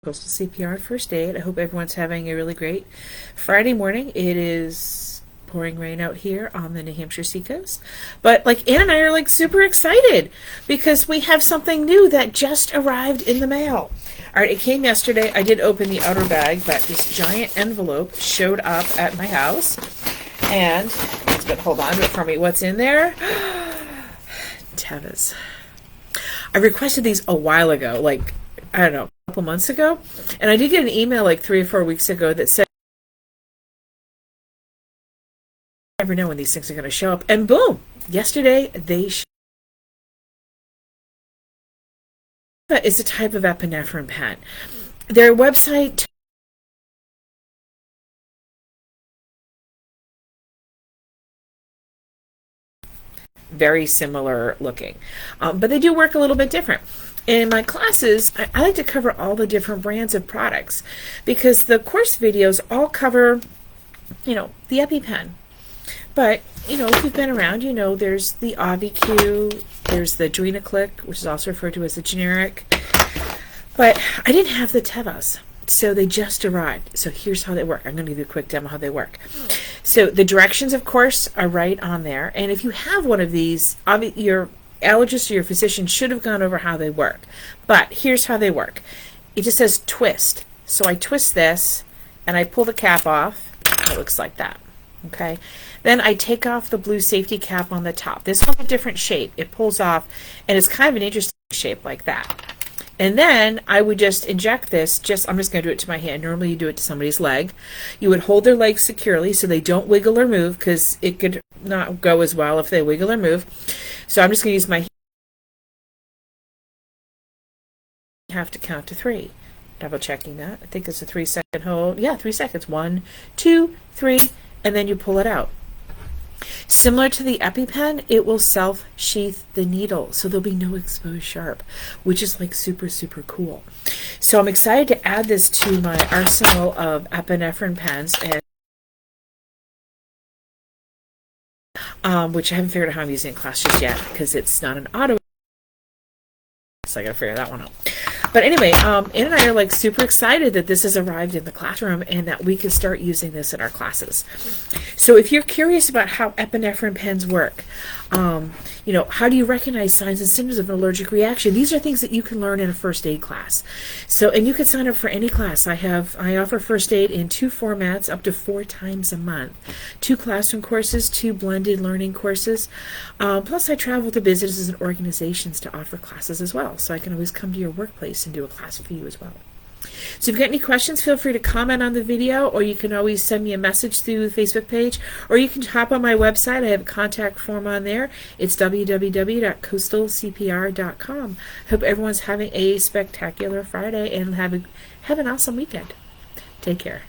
Coastal CPR First Aid. I hope everyone's having a really great Friday morning. It is pouring rain out here on the New Hampshire seacoast. But Ann and I are super excited because we have something new that just arrived in the mail. All right, it came yesterday. I did open the outer bag, but this giant envelope showed up at my house. And it's been, hold on to it for me. What's in there? Teva's. I requested these a while ago, I don't know, a couple months ago, and I did get an email 3 or 4 weeks ago that said, "You never know when these things are going to show up," and boom, yesterday they showed up. It's a type of epinephrine pen. Their website very similar looking, but they do work a little bit different. In my classes, I like to cover all the different brands of products because the course videos all cover, the EpiPen. But, if you've been around, there's the AviQ, there's the Adrenaclick, which is also referred to as the generic. But I didn't have the Tevas, so they just arrived. So here's how they work. I'm going to give you a quick demo how they work. So the directions, of course, are right on there. And if you have one of these, your allergist or your physician should have gone over how they work. But here's how they work. It just says twist. So I twist this and I pull the cap off. It looks like that. Okay. Then I take off the blue safety cap on the top. This one's a different shape. It pulls off and it's kind of an interesting shape like that. And then I would just inject this, I'm just going to do it to my hand. Normally you do it to somebody's leg. You would hold their leg securely so they don't wiggle or move because it could not go as well if they wiggle or move. So I'm just going to use my hand. You have to count to 3. Double checking that. I think it's a 3-second hold. Yeah, 3 seconds. 1, 2, 3, and then you pull it out. Similar to the EpiPen, it will self-sheath the needle, so there'll be no exposed sharp, which is super, super cool. So I'm excited to add this to my arsenal of epinephrine pens, and which I haven't figured out how I'm using in class just yet because it's not an auto. So I gotta figure that one out. But anyway, Ann and I are super excited that this has arrived in the classroom and that we can start using this in our classes. So if you're curious about how epinephrine pens work, how do you recognize signs and symptoms of an allergic reaction? These are things that you can learn in a first aid class. So, and you can sign up for any class. I offer first aid in 2 formats up to 4 times a month. 2 classroom courses, 2 blended learning courses. Plus I travel to businesses and organizations to offer classes as well. So I can always come to your workplace and do a class for you as well. So if you've got any questions, feel free to comment on the video, or you can always send me a message through the Facebook page, or you can hop on my website. I have a contact form on there. It's www.coastalcpr.com. Hope everyone's having a spectacular Friday and have an awesome weekend. Take care.